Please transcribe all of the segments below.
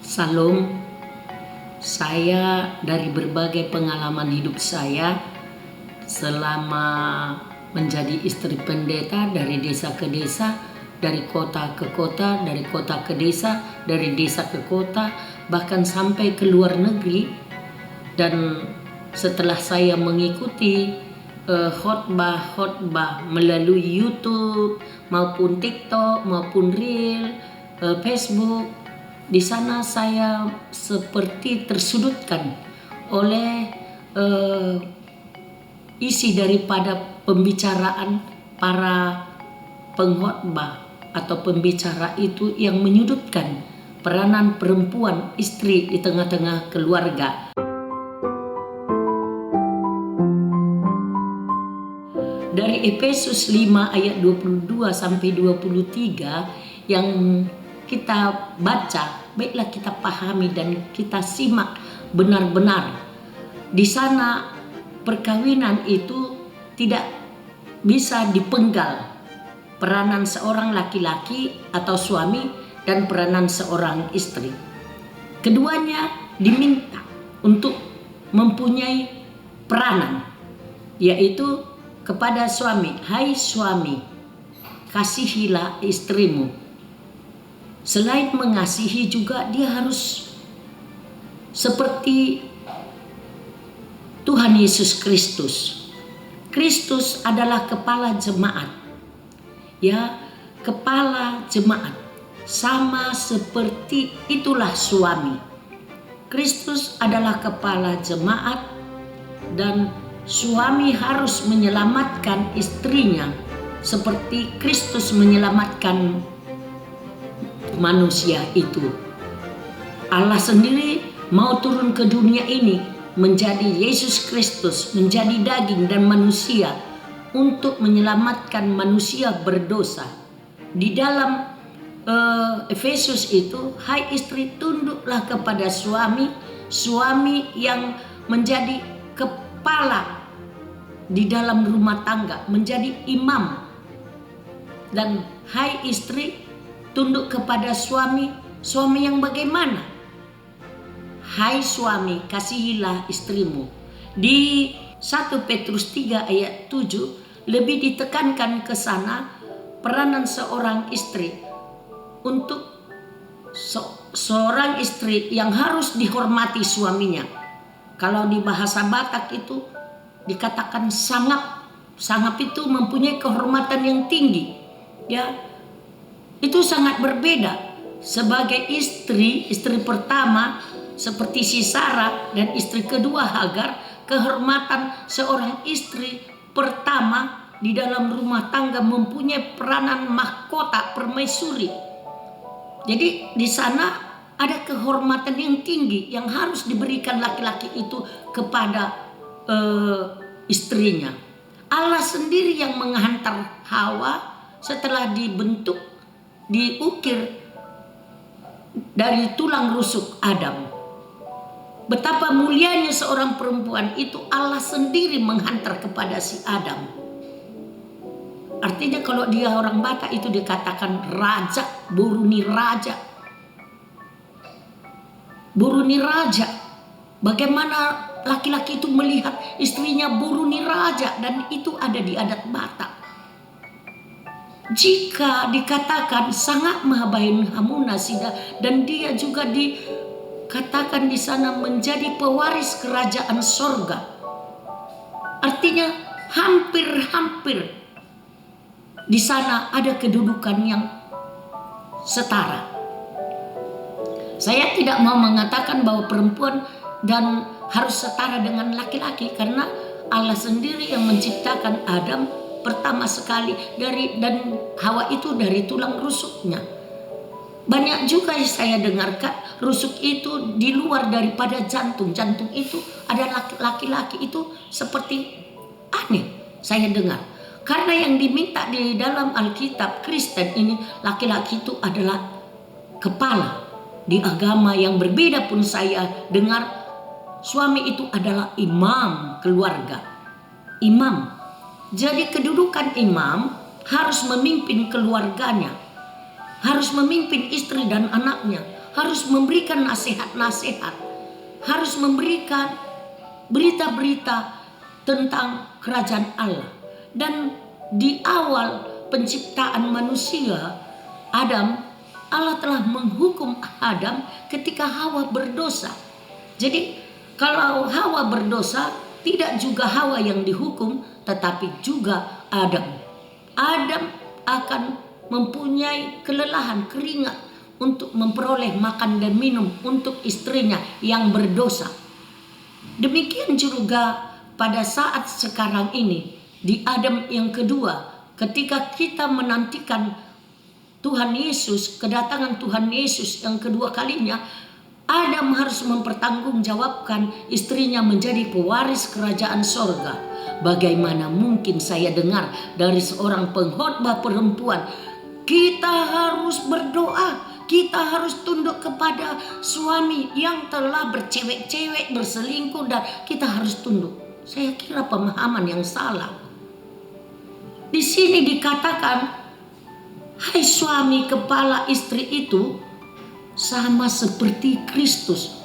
Salam, saya dari berbagai pengalaman hidup saya selama menjadi istri pendeta dari desa ke desa, dari kota ke kota, dari kota ke desa, dari desa ke kota, bahkan sampai ke luar negeri. Dan setelah saya mengikuti khotbah melalui YouTube maupun TikTok maupun Reel, Facebook, di sana saya seperti tersudutkan oleh isi daripada pembicaraan para pengkhotbah atau pembicara itu yang menyudutkan peranan perempuan istri di tengah-tengah keluarga. Dari Efesus 5 ayat 22 sampai 23 yang kita baca, baiklah kita pahami dan kita simak benar-benar. Di sana perkawinan itu tidak bisa dipenggal, peranan seorang laki-laki atau suami dan peranan seorang istri. Keduanya diminta untuk mempunyai peranan, yaitu kepada suami, hai suami, kasihilah istrimu. Selain mengasihi juga dia harus seperti Tuhan Yesus Kristus. Kristus adalah kepala jemaat. Ya, kepala jemaat. Sama seperti itulah suami. Kristus adalah kepala jemaat dan suami harus menyelamatkan istrinya seperti Kristus menyelamatkan manusia itu. Allah sendiri mau turun ke dunia ini menjadi Yesus Kristus, menjadi daging dan manusia untuk menyelamatkan manusia berdosa. Di dalam Efesus itu, hai istri tunduklah kepada suami, suami yang menjadi kepala di dalam rumah tangga, menjadi imam. Dan hai istri tunduk kepada suami, suami yang bagaimana? Hai suami, kasihilah istrimu. Di 1 Petrus 3 ayat 7 lebih ditekankan ke sana peranan seorang istri untuk seorang istri yang harus dihormati suaminya. Kalau di bahasa Batak itu dikatakan sangap. Sangap itu mempunyai kehormatan yang tinggi. Ya, itu sangat berbeda. Sebagai istri pertama seperti si Sarah dan istri kedua Hagar, kehormatan seorang istri pertama di dalam rumah tangga mempunyai peranan mahkota permaisuri. Jadi di sana ada kehormatan yang tinggi yang harus diberikan laki-laki itu kepada istrinya. Allah sendiri yang menghantar Hawa setelah diukir dari tulang rusuk Adam. Betapa mulianya seorang perempuan itu, Allah sendiri menghantar kepada si Adam. Artinya kalau dia orang Batak itu dikatakan raja, buruni raja. Buruni raja. Bagaimana laki-laki itu melihat istrinya buruni raja, dan itu ada di adat Batak. Jika dikatakan sangat mahabain hamuna sida, dan dia juga dikatakan di sana menjadi pewaris kerajaan sorga. Artinya hampir di sana ada kedudukan yang setara. Saya tidak mau mengatakan bahwa perempuan dan harus setara dengan laki-laki, karena Allah sendiri yang menciptakan Adam pertama sekali dan Hawa itu dari tulang rusuknya. Banyak juga saya dengarkan rusuk itu di luar daripada jantung. Jantung itu ada laki-laki itu seperti aneh saya dengar. Karena yang diminta di dalam Alkitab Kristen ini, laki-laki itu adalah kepala. Di agama yang berbeda pun saya dengar suami itu adalah imam keluarga. Imam. Jadi kedudukan imam harus memimpin keluarganya, harus memimpin istri dan anaknya, harus memberikan nasihat-nasihat, harus memberikan berita-berita tentang kerajaan Allah. Dan di awal penciptaan manusia, Adam, Allah telah menghukum Adam ketika Hawa berdosa. Jadi kalau Hawa berdosa, tidak juga Hawa yang dihukum, tetapi juga Adam. Adam akan mempunyai kelelahan, keringat untuk memperoleh makan dan minum untuk istrinya yang berdosa. Demikian juga pada saat sekarang ini, di Adam yang kedua, ketika kita menantikan Tuhan Yesus, kedatangan Tuhan Yesus yang kedua kalinya, Adam harus mempertanggungjawabkan istrinya menjadi pewaris kerajaan sorga. Bagaimana mungkin saya dengar dari seorang pengkhotbah perempuan, kita harus berdoa, kita harus tunduk kepada suami yang telah bercewek-cewek, berselingkuh, dan kita harus tunduk. Saya kira pemahaman yang salah. Di sini dikatakan, hai suami, kepala istri itu sama seperti Kristus.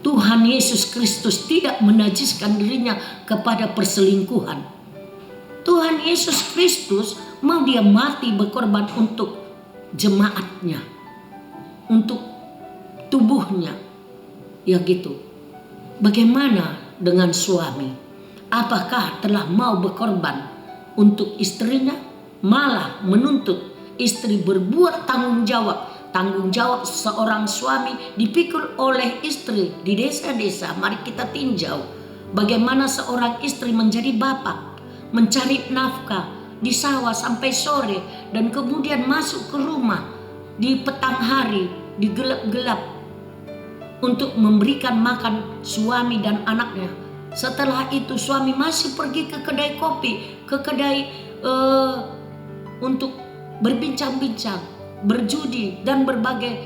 Tuhan Yesus Kristus tidak menajiskan dirinya kepada perselingkuhan. Tuhan Yesus Kristus mau dia mati berkorban untuk jemaatnya, untuk tubuhnya. Ya gitu. Bagaimana dengan suami? Apakah telah mau berkorban untuk istrinya? Malah menuntut istri berbuat tanggung jawab. Tanggung jawab seorang suami dipikul oleh istri di desa-desa. Mari kita tinjau bagaimana seorang istri menjadi bapak, mencari nafkah di sawah sampai sore, dan kemudian masuk ke rumah di petang hari, di gelap-gelap, untuk memberikan makan suami dan anaknya. Setelah itu suami masih pergi ke kedai kopi, ke kedai untuk berbincang-bincang, berjudi, dan berbagai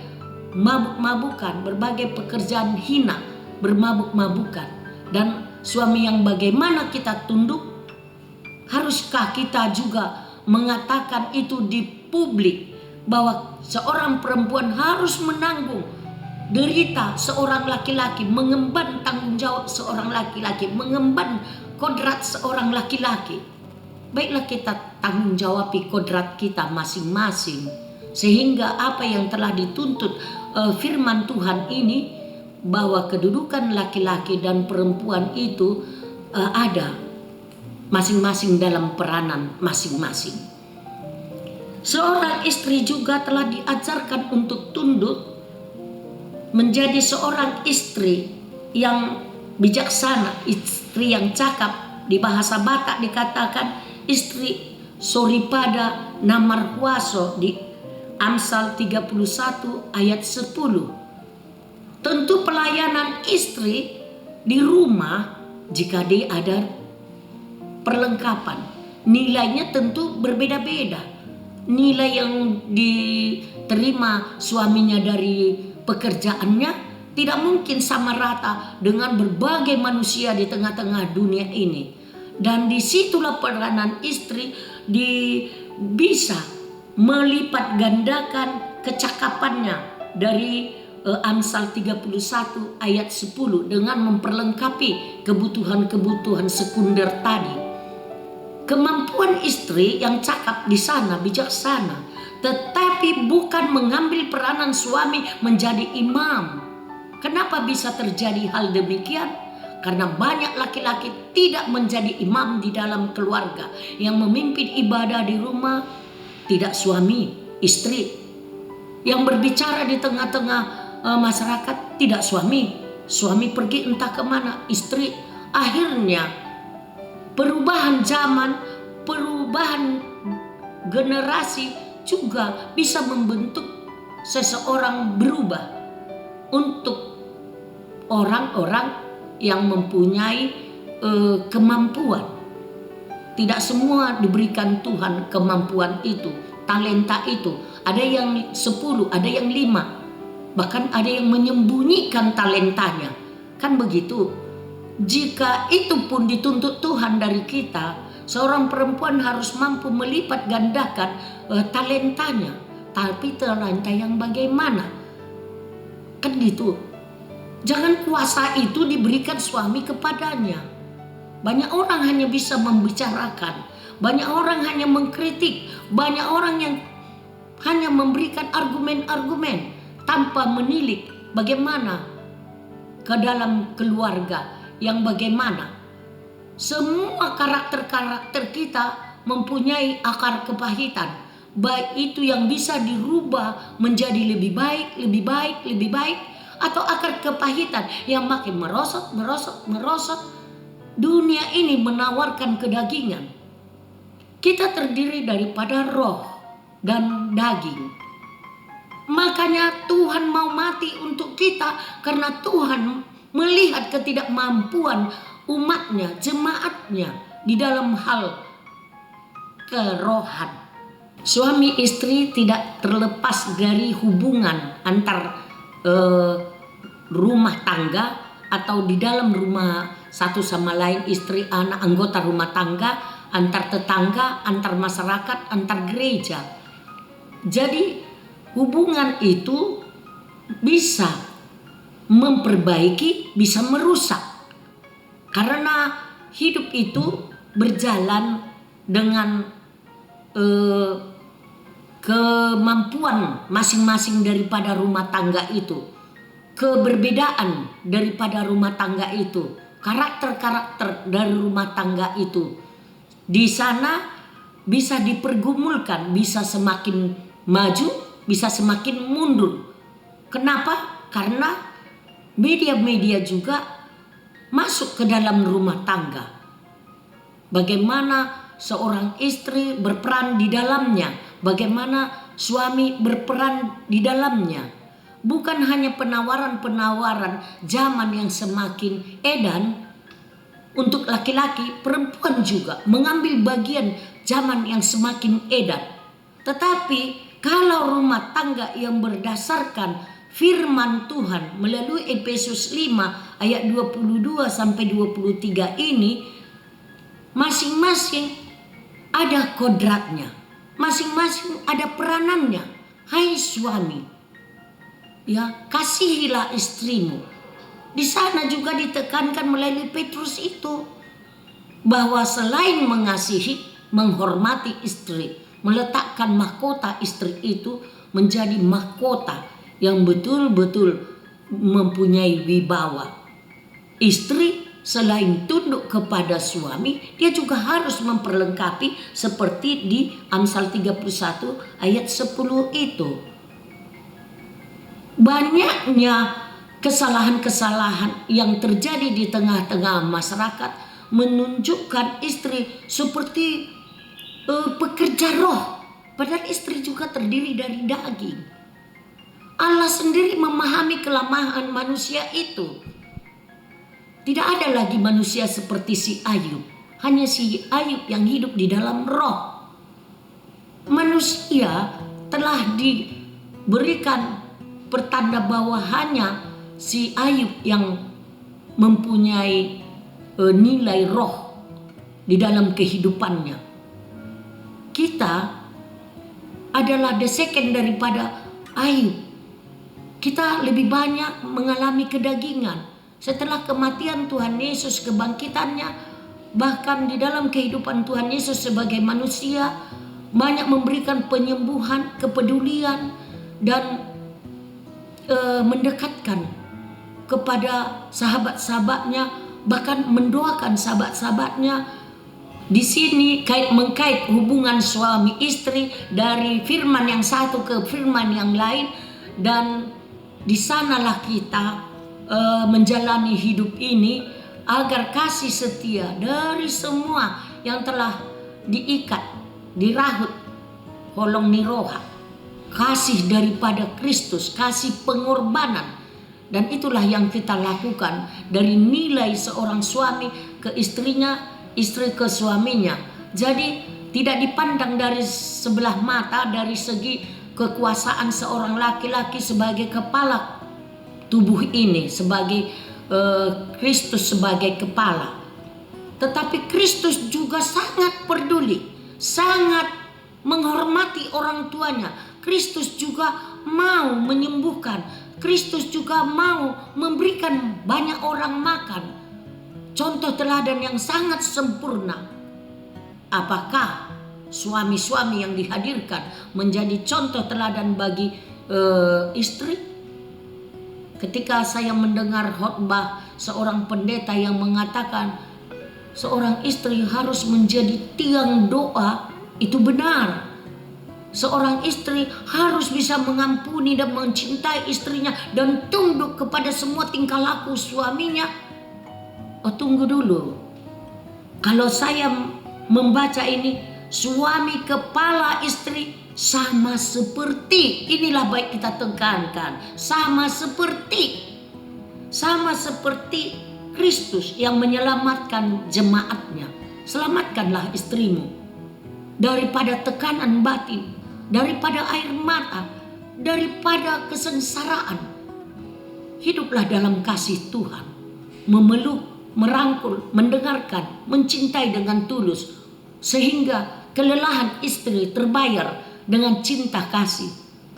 mabuk-mabukan, berbagai pekerjaan hina, bermabuk-mabukan. Dan suami yang bagaimana kita tunduk? Haruskah kita juga mengatakan itu di publik, bahwa seorang perempuan harus menanggung derita seorang laki-laki, mengemban tanggung jawab seorang laki-laki, mengemban kodrat seorang laki-laki? Baiklah kita tanggung jawabi kodrat kita masing-masing, sehingga apa yang telah dituntut firman Tuhan ini, bahwa kedudukan laki-laki dan perempuan itu ada masing-masing dalam peranan masing-masing. Seorang istri juga telah diajarkan untuk tunduk, menjadi seorang istri yang bijaksana, istri yang cakap. Di bahasa Batak dikatakan istri soripada namarhuaso, di Amsal 31 ayat 10. Tentu pelayanan istri di rumah, jika dia ada perlengkapan, nilainya tentu berbeda-beda. Nilai yang diterima suaminya dari pekerjaannya tidak mungkin sama rata dengan berbagai manusia di tengah-tengah dunia ini. Dan disitulah peranan istri bisa melipat gandakan kecakapannya dari Amsal 31 ayat 10 dengan memperlengkapi kebutuhan-kebutuhan sekunder tadi. Kemampuan istri yang cakap di sana bijaksana, tetapi bukan mengambil peranan suami menjadi imam. Kenapa bisa terjadi hal demikian? Karena banyak laki-laki tidak menjadi imam di dalam keluarga. Yang memimpin ibadah di rumah tidak suami, istri. Yang berbicara di tengah-tengah masyarakat tidak suami. Suami pergi entah kemana, istri. Akhirnya perubahan zaman, perubahan generasi juga bisa membentuk seseorang berubah untuk orang-orang yang mempunyai kemampuan. Tidak semua diberikan Tuhan kemampuan itu, talenta itu. Ada yang 10, ada yang 5. Bahkan ada yang menyembunyikan talentanya. Kan begitu. Jika itu pun dituntut Tuhan dari kita, seorang perempuan harus mampu melipat gandakan talentanya. Tapi talenta yang bagaimana? Kan gitu. Jangan kuasa itu diberikan suami kepadanya. Banyak orang hanya bisa membicarakan, banyak orang hanya mengkritik, banyak orang yang hanya memberikan argumen-argumen tanpa menilik bagaimana ke dalam keluarga yang bagaimana. Semua karakter-karakter kita mempunyai akar kepahitan. Baik itu yang bisa dirubah menjadi lebih baik, lebih baik, lebih baik, atau akar kepahitan yang makin merosot, merosot, merosot. Dunia ini menawarkan kedagingan. Kita terdiri daripada roh dan daging. Makanya Tuhan mau mati untuk kita karena Tuhan melihat ketidakmampuan umatnya, jemaatnya di dalam hal kerohan. Suami istri tidak terlepas dari hubungan antar rumah tangga atau di dalam rumah satu sama lain, istri, anak, anggota rumah tangga, antar tetangga, antar masyarakat, antar gereja. Jadi hubungan itu bisa memperbaiki, bisa merusak. Karena hidup itu berjalan dengan kemampuan masing-masing daripada rumah tangga itu, keberbedaan daripada rumah tangga itu, karakter-karakter dari rumah tangga itu. Di sana bisa dipergumulkan, bisa semakin maju, bisa semakin mundur. Kenapa? Karena media-media juga masuk ke dalam rumah tangga. Bagaimana seorang istri berperan di dalamnya, bagaimana suami berperan di dalamnya. Bukan hanya penawaran-penawaran zaman yang semakin edan untuk laki-laki, perempuan juga mengambil bagian zaman yang semakin edan. Tetapi kalau rumah tangga yang berdasarkan firman Tuhan melalui Efesus 5 ayat 22 sampai 23 ini, masing-masing ada kodratnya, masing-masing ada peranannya. Hai suami, ya, kasihilah istrimu. Di sana juga ditekankan melalui Petrus itu bahwa selain mengasihi, menghormati istri, meletakkan mahkota istri itu menjadi mahkota yang betul-betul mempunyai wibawa. Istri selain tunduk kepada suami, dia juga harus memperlengkapi seperti di Amsal 31 ayat 10 itu. Banyaknya kesalahan-kesalahan yang terjadi di tengah-tengah masyarakat menunjukkan istri seperti pekerja roh, padahal istri juga terdiri dari daging. Allah sendiri memahami kelemahan manusia itu. Tidak ada lagi manusia seperti si Ayub. Hanya si Ayub yang hidup di dalam roh. Manusia telah diberikan pertanda bahwa hanya si Ayub yang mempunyai nilai roh di dalam kehidupannya. Kita adalah the second daripada Ayub. Kita lebih banyak mengalami kedagingan. Setelah kematian Tuhan Yesus, kebangkitannya, bahkan di dalam kehidupan Tuhan Yesus sebagai manusia, banyak memberikan penyembuhan, kepedulian, dan mendekatkan kepada sahabat-sahabatnya, bahkan mendoakan sahabat-sahabatnya. Di sini mengkait hubungan suami istri dari firman yang satu ke firman yang lain, dan di sanalah kita menjalani hidup ini agar kasih setia dari semua yang telah diikat, dirahut, holong niroha, kasih daripada Kristus, kasih pengorbanan. Dan itulah yang kita lakukan dari nilai seorang suami ke istrinya, istri ke suaminya. Jadi tidak dipandang dari sebelah mata dari segi kekuasaan seorang laki-laki sebagai kepala tubuh ini, sebagai Kristus sebagai kepala. Tetapi Kristus juga sangat peduli, sangat menghormati orang tuanya. Kristus juga mau menyembuhkan Kristus juga mau memberikan banyak orang makan. Contoh teladan yang sangat sempurna. Apakah suami-suami yang dihadirkan menjadi contoh teladan bagi istri? Ketika saya mendengar khotbah seorang pendeta yang mengatakan seorang istri harus menjadi tiang doa, itu benar. Seorang istri harus bisa mengampuni dan mencintai istrinya dan tunduk kepada semua tingkah laku suaminya. Oh, tunggu dulu. Kalau saya membaca ini, suami kepala istri sama seperti, inilah baik kita tekankan, sama seperti Kristus yang menyelamatkan jemaatnya. Selamatkanlah istrimu daripada tekanan batin, daripada air mata, daripada kesengsaraan. Hiduplah dalam kasih Tuhan, memeluk, merangkul, mendengarkan, mencintai dengan tulus, sehingga kelelahan istri terbayar dengan cinta kasih,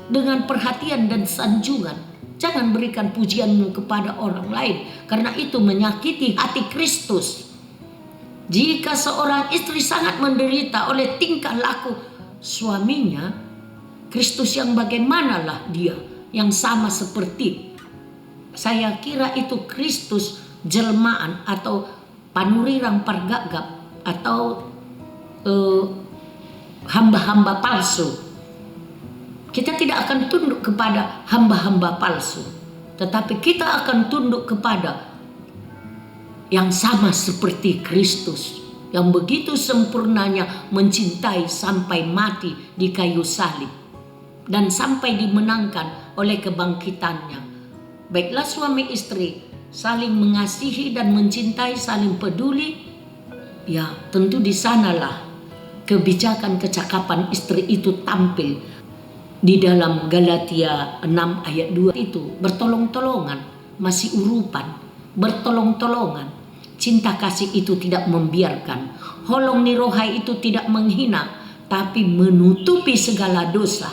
dengan perhatian dan sanjungan. Jangan berikan pujianmu kepada orang lain, karena itu menyakiti hati Kristus. Jika seorang istri sangat menderita oleh tingkah laku suaminya, Kristus yang bagaimanalah dia yang sama seperti? Saya kira itu Kristus jelmaan atau panurirang pargagap atau hamba-hamba palsu. Kita tidak akan tunduk kepada hamba-hamba palsu, tetapi kita akan tunduk kepada yang sama seperti Kristus, yang begitu sempurnanya mencintai sampai mati di kayu salib dan sampai dimenangkan oleh kebangkitannya. Baiklah suami istri saling mengasihi dan mencintai, saling peduli. Ya, tentu di sanalah kebijakan kecakapan istri itu tampil. Di dalam Galatia 6 ayat 2 itu bertolong-tolongan, masih urupan, bertolong-tolongan. Cinta kasih itu tidak membiarkan. Holong nirohai itu tidak menghina, tapi menutupi segala dosa.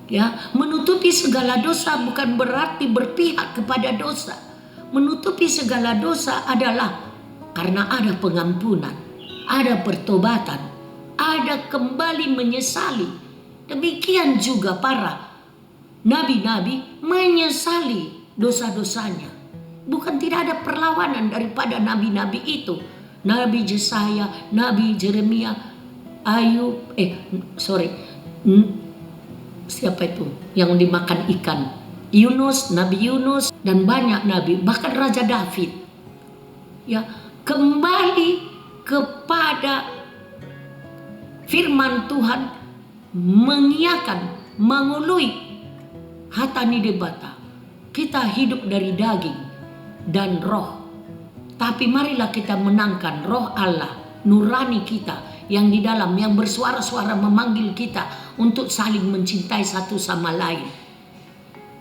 Ya, menutupi segala dosa bukan berarti berpihak kepada dosa. Menutupi segala dosa adalah karena ada pengampunan, ada pertobatan, ada kembali menyesali. Demikian juga para nabi-nabi menyesali dosa-dosanya. Bukan tidak ada perlawanan daripada nabi-nabi itu. Nabi Yesaya, Nabi Jeremia, Ayub, siapa itu yang dimakan ikan? Yunus, Nabi Yunus dan banyak nabi, bahkan Raja David. Ya, kembali kepada firman Tuhan, mengiyakan, mengului hatani debata. Kita hidup dari daging dan roh, tapi marilah kita menangkan roh Allah, nurani kita yang di dalam, yang bersuara-suara memanggil kita untuk saling mencintai satu sama lain.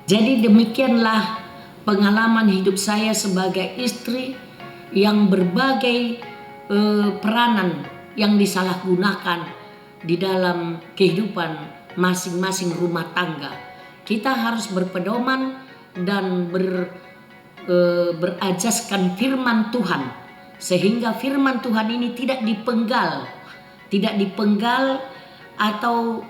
Jadi demikianlah pengalaman hidup saya sebagai istri yang berbagai peranan yang disalahgunakan di dalam kehidupan masing-masing rumah tangga. Kita harus berpedoman dan berajaskan firman Tuhan, sehingga firman Tuhan ini tidak dipenggal atau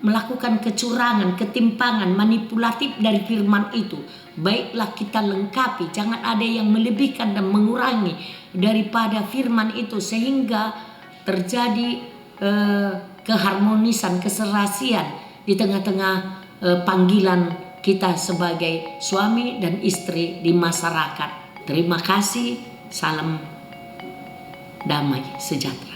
melakukan kecurangan, ketimpangan, manipulatif dari firman itu. Baiklah kita lengkapi, jangan ada yang melebihkan dan mengurangi daripada firman itu, sehingga terjadi keharmonisan, keserasian di tengah-tengah panggilan kita sebagai suami dan istri di masyarakat. Terima kasih, salam damai sejahtera.